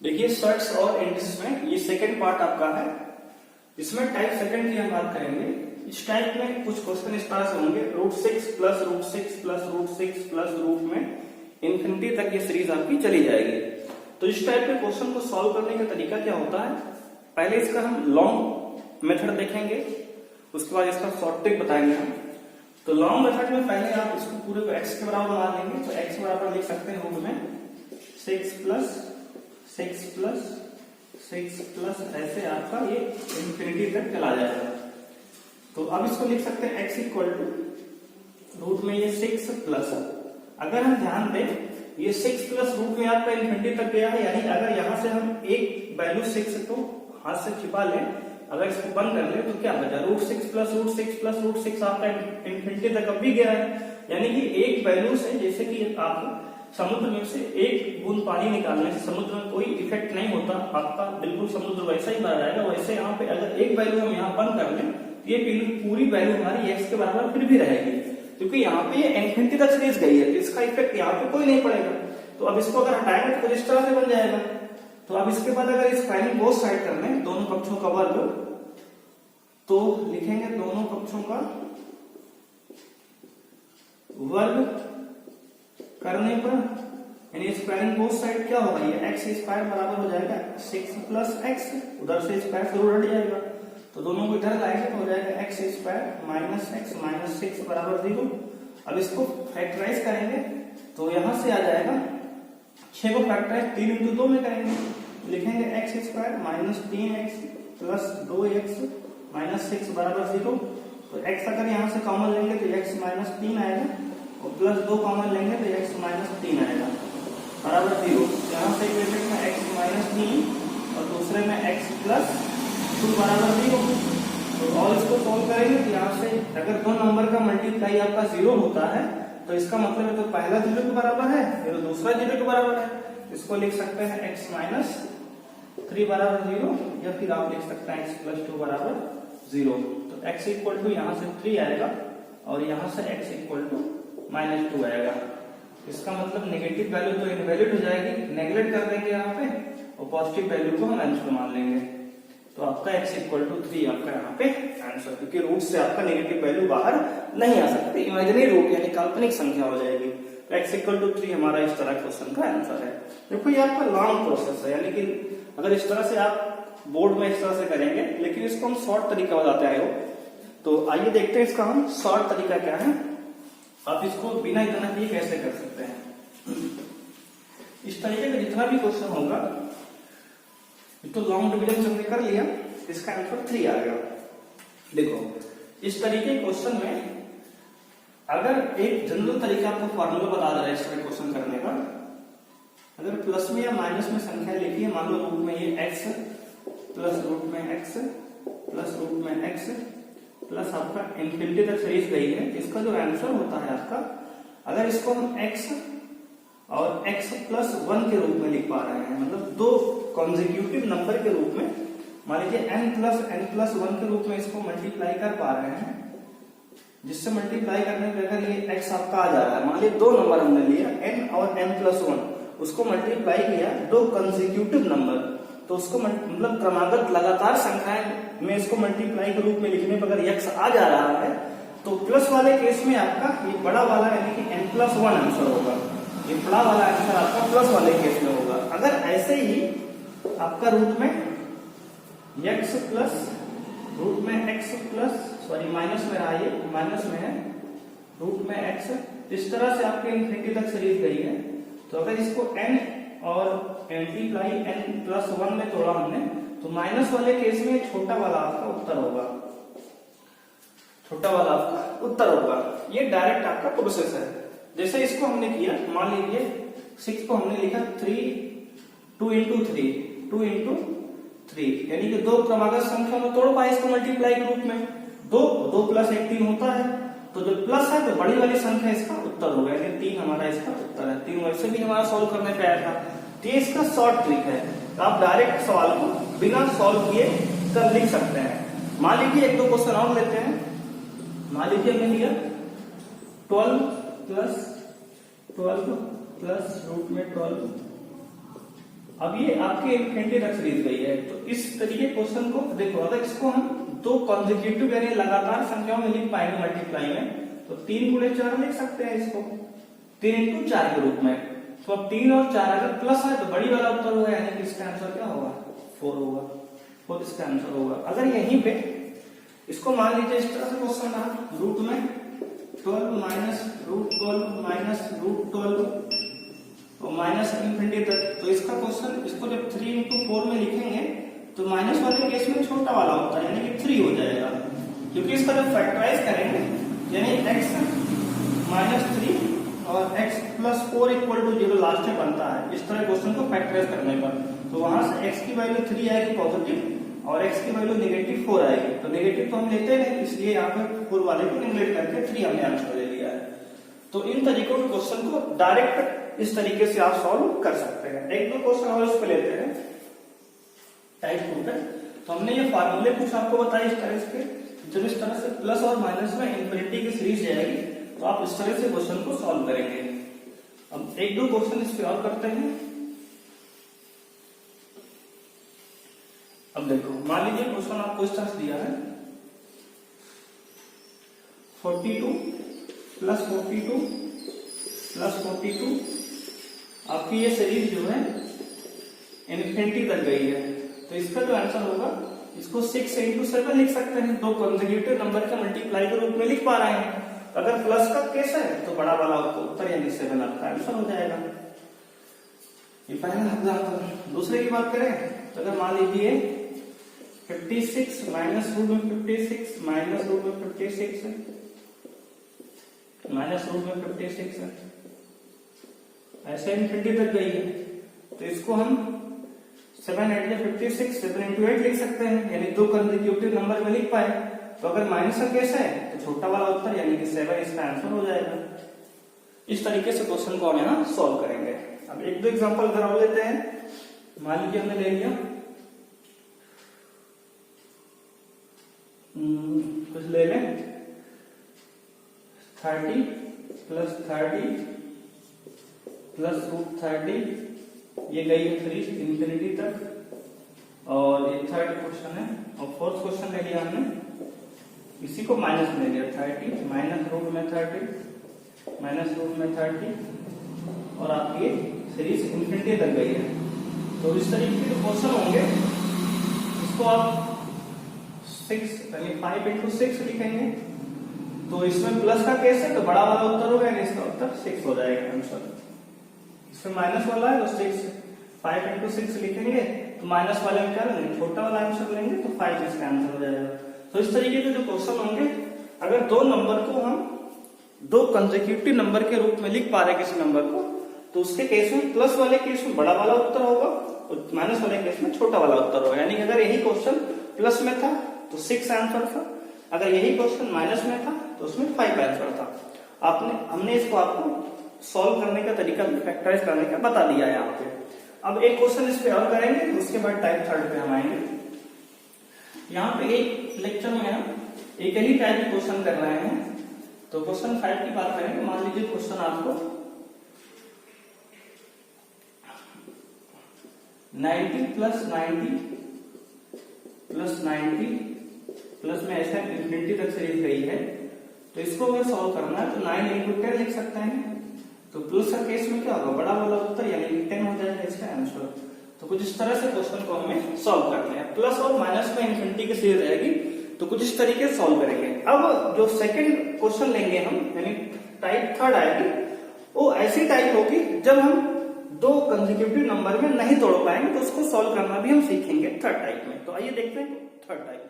देखिए सर्ट्स और इंडेक्स में ये सेकंड पार्ट आपका है। इसमें टाइप सेकंड की हम बात करेंगे। इस टाइप में कुछ क्वेश्चन इस तरह से होंगे, √6 प्लस √6 प्लस √6 प्लस रूट में इंफिनिटी तक ये सीरीज आपकी चली जाएगी। तो इस टाइप के क्वेश्चन को सॉल्व करने का तरीका क्या होता है, पहले इसका हम लॉन्ग मेथड देखेंगे, उसके बाद इसका शॉर्ट ट्रिक बताएंगे हम। तो लॉन्ग मेथड में पहले आप इसको पूरे को x के बराबर बना लेंगे। तो x बराबर लिख सकते हैं रूट में 6 प्लस 6 प्लस 6 प्लस ऐसे आपका ये इंफिनिटी तक चला जाएगा। तो अब इसको लिख सकते हैं x इक्वल टू रूट में ये 6 प्लस, अगर हम ध्यान दें ये 6 प्लस रूट में आपका इंफिनिटी तक गया है, यानी अगर यहां से हम एक वैल्यू 6 को हाथ से छिपा लें, अगर इसको बंद कर ले तो क्या बचा, √6 प्लस √6 प्लस √6 आपका इंफिनिटी तक अब भी गया है। यानी कि एक वैल्यू से, जैसे कि आप समुद्र में से एक बूंद पानी निकालने से समुद्र में कोई इफेक्ट नहीं होता, आपका बिल्कुल समुद्र वैसा ही भरा रहेगा। वैसे यहाँ पे अगर एक वैल्यू हम यहाँ बंद कर लें, ये पूरी वैल्यू हमारी x के बराबर फिर भी रहेगी, क्योंकि यहाँ पे ये इंफिनिटी तक सीरीज गई है, तो इसका इफेक्ट यहाँ पे कोई नहीं पड़ेगा। तो अब इसको अगर हटाएंगे तो इस तरह से बन जाएगा। तो अब इसके बाद अगर इस स्क्वायरिंग बोथ साइड कर लें, दोनों पक्षों का वर्ग, तो लिखेंगे दोनों पक्षों का वर्ग करने पर, यानी स्क्वायरिंग बोथ साइड क्या होगा, ये x स्क्वायर बराबर हो जाएगा 6 प्लस x, उधर से स्क्वायर जरूर हट जाएगा, तो दोनों को इधर लाएंगे तो हो जाएगा x square minus x minus 6 बराबर 0। अब इसको फैक्टराइज करेंगे तो यहां से आ जाएगा 6 को फैक्टराइज 3 इंटू 2 में करेंगे, लिखेंगे x square minus 3x plus 2x minus 6 बराबर 0। तो x अगर यहाँ से कॉमन लेंगे तो x माइनस 3 आएगा, और प्लस 2 कॉमन लेंगे तो x माइनस 3 आएगा बराबर 0। यहाँ से इक्वेशन में x माइनस 3 और दूसरे में x प्लस 2 बराबर 0। तो और इसको सॉल्व करेंगे तो यहाँ से अगर दो नंबर का मल्टीप्लाई आपका 0 होता है तो इसका मतलब है तो पहला 0 के बराबर है, फिर दूसरा 0 के बराबर है। इसको लिख सकते हैं x माइनस 3 बराबर 0, या फिर आप लिख सकते हैं x प्लस 2 बराबर 0। तो x इक्वल टू यहाँ से 3 आएगा और यहाँ से x इक्वल टू माइनस 2 आएगा। इसका मतलब नेगेटिव वैल्यू तो इनवैलिड हो जाएगी, नेगलेक्ट कर देंगे यहाँ पे, और पॉजिटिव वैल्यू को हम आंसर मान लेंगे। तो आपका x इक्वल टू 3 आपका यहाँ पे आंसर, क्योंकि रूट से आपका नेगेटिव वैल्यू बाहर नहीं आ सकती, इमेजिनरी रूट यानी काल्पनिक संख्या हो जाएगी। तो x इक्वल टू 3 हमारा इस तरह क्वेश्चन का आंसर है। देखो ये आपका लॉन्ग प्रोसेस है, यानी कि अगर इस तरह से आप बोर्ड में इस तरह से करेंगे, लेकिन इसको हम शॉर्ट तरीका बताते हैं। तो आइए देखते हैं इसका हम शॉर्ट तरीका क्या है, आप इसको बिना इतना किए कैसे कर सकते हैं। इस तरीके का जितना भी क्वेश्चन होगा, तो लॉन्ग डिवीजन हमने कर लिया, इसका आंसर 3 आ गया। देखो इस तरीके के क्वेश्चन में अगर एक जनरल तरीका आपको फॉर्मूला बता दे रहा है इस तरह क्वेश्चन करने का, अगर प्लस में या माइनस में संख्या लिखी है, मान लो रूट में ये x प्लस रूट में x प्लस रूट में x प्लस आपका इंफिनिटी तक सीरीज गई है, इसका जो आंसर होता है आपका, अगर इसको हम x और x प्लस 1 के रूप में लिख पा रहे हैं, मतलब दो कॉन्जिक्यूटिव नंबर के रूप में, मान लीजिए n प्लस 1 के रूप में इसको मल्टीप्लाई कर पा रहे हैं, जिससे मल्टीप्लाई करने पे अगर ये x आपका आ जा रहा है, मान लीजिए दो नंबर हमने लिया n और n प्लस 1, उसको मल्टीप्लाई किया दो कंसेक्यूटिव नंबर, तो उसको मतलब क्रमागत लगातार संख्याएं में इसको मल्टीप्लाई के रूप में लिखने पर अगर x आ जा रहा है, तो प्लस वाले केस में आपका ये बड़ा वाला यानी कि n प्लस 1 आंसर होगा, ये बड़ा वाला आंसर आपका प्लस वाले केस में होगा। अगर ऐसे ही आपका रूट में x प्लस रूट में x प्लस सॉरी माइनस में रहा, ये माइनस में है, रूट में x, इस तरह से आपके इंफिनिटी तक सीरीज गई है, तो अगर इसको n और मल्टीप्लाई n प्लस 1 में तोड़ा हमने, तो माइनस वाले केस में छोटा वाला आपका उत्तर होगा, छोटा वाला आपका उत्तर होगा। ये डायरेक्ट आपका प्रोसेस है। जैसे इसको हमने किया, मान लीजिए 6 को हमने लिखा 2 इंटू 3, यानी कि दो क्रमागत संख्या में तोड़ पाए इसको मल्टीप्लाई के रूप में, 2 प्लस 1 3 होता है, तो जो प्लस है तो बड़ी वाली संख्या इसका उत्तर होगा, यानी 3 हमारा इसका उत्तर है। 3 वैसे भी हमारा सॉल्व करने पे आया था। तो ये इसका शॉर्ट ट्रिक है, तो आप डायरेक्ट सवाल को बिना सॉल्व किए कर लिख सकते हैं। मान लीजिए एक दो क्वेश्चन और लेते हैं। मान लीजिए हमने लिया 12 प्लस रूट में 12 अब ये आपके इन्फिनिटी तक सीरीज गई है, तो इस तरीके क्वेश्चन को देखो, अगर इसको हम दो कॉन्जिक्यूटिव यानी लगातार संख्याओं में लिख पाएंगे मल्टीप्लाई में, तो 3 गुणे 4 लिख सकते हैं इसको 3 इंटू 4 के रूप में। तो अब 3 और 4 अगर प्लस है तो बड़ी वाला उत्तर होगा, यानी कि इसका आंसर क्या होगा 4 होगा, 4 इसका आंसर होगा। अगर यहीं पे इसको मान लीजिए इस तरह से क्वेश्चन रहा, रूट में 12 माइनस रूट 12 माइनस रूट 12 और माइनस इन्फिनिटी तक, तो इसका क्वेश्चन इसको जब 3 इंटू 4 में लिखेंगे तो माइनस वाले केस में छोटा वाला होता है, यानी कि 3 हो जाएगा, क्योंकि इसका जब फैक्टराइज करेंगे यानी x माइनस 3 और x plus 4 equal to 0 last में बनता है। इस तरह क्वेश्चन को फैक्टराइज करने पर तो वहां से x की वैल्यू 3 आएगी पॉजिटिव और x की वैल्यू नेगेटिव 4 आएगी, तो नेगेटिव तो हम लेते नहीं, इसलिए यहाँ पे 4 वाले को नेगलेक्ट करके 3 हमने आंसर ले लिया है। तो इन तरीकों के क्वेश्चन को डायरेक्ट इस तरीके से आप सॉल्व कर सकते हैं। एक दो क्वेश्चन और इस पे लेते हैं टाइप 2 पे। तो हमने ये फार्मूले कुछ आपको बताए इस तरह के, जब इस तरह से प्लस और माइनस में इन्फिनिटी की सीरीज जाएगी तो आप इस तरह से क्वेश्चन को सॉल्व करेंगे। अब एक दो क्वेश्चन इस पे और करते हैं। अब देखो, मान लीजिए क्वेश्चन आपको इस तरह से दिया है 42 प्लस 42 प्लस 42, आपकी ये सीरीज जो है इन्फिनिटी तक गई है, तो इसका जो आंसर होगा इसको 6 इंटू 7 लिख सकते हैं, दो कंसेक्यूटिव नंबर का मल्टीप्लाई के रूप में लिख पा रहे हैं। अगर प्लस का केस है तो बड़ा वाला उत्तर यानी 7 आपका आंसर हो जाएगा। ये पहला एग्जांपल। दूसरे की बात करें तो अगर मान लीजिए 56 माइनस रूट में 56 माइनस रूट में 56 है, माइनस रूट में 56 है, ऐसे इन्फिनिटी तक गई है, तो इसको हम 7 8 56 7 इंटू 8 लिख सकते हैं, यानी दो कंसेक्यूटिव नंबर में लिख पाए। तो अगर माइनस का केस है तो छोटा वाला उत्तर यानी कि 7 इसका आंसर हो जाएगा। इस तरीके से क्वेश्चन को हम यहाँ सॉल्व करेंगे। अब एक दो एग्जांपल करा लेते हैं। मान लीजिए हमने ले लिया कुछ ले लें 30 प्लस 30 प्लस रूट 30, ये गई है सीरीज इन्फिनिटी तक, और ये थर्ड क्वेश्चन है। और फोर्थ क्वेश्चन ले लिया हमने, इसी को माइनस में ले लिया 30 माइनस रूट में 30 माइनस रूट में 30, और आपकी सीरीज इन्फिनिटी तक गई है। तो इस तरीके के क्वेश्चन होंगे, इसको आप 5 इंटू 6 लिखेंगे, तो इसमें प्लस का केस है तो बड़ा वाला उत्तर होगा, यानी इसका उत्तर 6 हो जाएगा आंसर। इसमें माइनस वाला है तो 6 5 इंटू 6 लिखेंगे, तो माइनस वाले में क्या लेंगे, छोटा वाला आंसर लेंगे, तो 5 इसका आंसर हो जाएगा। तो इस तरीके के जो क्वेश्चन होंगे, अगर दो नंबर को हम दो कंसेक्यूटिव नंबर के रूप में लिख पा रहे किसी नंबर को, तो उसके केस में प्लस वाले केस में बड़ा वाला उत्तर होगा और माइनस वाले केस में छोटा वाला उत्तर होगा। यानी अगर यही क्वेश्चन प्लस में था तो 6 आंसर था, अगर यही क्वेश्चन माइनस में था तो उसमें 5 आंसर था। हमने इसको आपको सॉल्व करने का तरीका, फैक्टराइज करने का बता दिया है यहाँ पे। अब एक क्वेश्चन इस पे और करेंगे, उसके बाद टाइप 3 पे हम आएंगे। यहाँ पे एक लेक्चर में हम एक ही टाइप के क्वेश्चन कर रहे हैं। तो क्वेश्चन 5 की बात करेंगे। मान लीजिए क्वेश्चन आपको 90 प्लस 90 प्लस 90 प्लस में ऐसा इन्फिनिटी तक सीरीज गई है, तो इसको अगर सॉल्व करना है तो 9 इंटू 10 लिख सकते हैं। तो प्लस का केस में क्या होगा, बड़ा वाला उत्तर यानी कि 10 हो जाएगा इसका आंसर। तो कुछ इस तरह से क्वेश्चन को हमें सॉल्व करना है। प्लस और माइनस में इन्फिनिटी की सीरीज रहेगी, तो कुछ इस तरीके से सॉल्व करेंगे। अब जो सेकंड क्वेश्चन लेंगे हम, यानी टाइप 3 आएगी, वो ऐसी टाइप होगी जब हम दो कंसेक्यूटिव नंबर में नहीं तोड़ पाएंगे, तो उसको सॉल्व करना भी हम सीखेंगे 3rd टाइप में। तो आइए देखते हैं 3rd टाइप।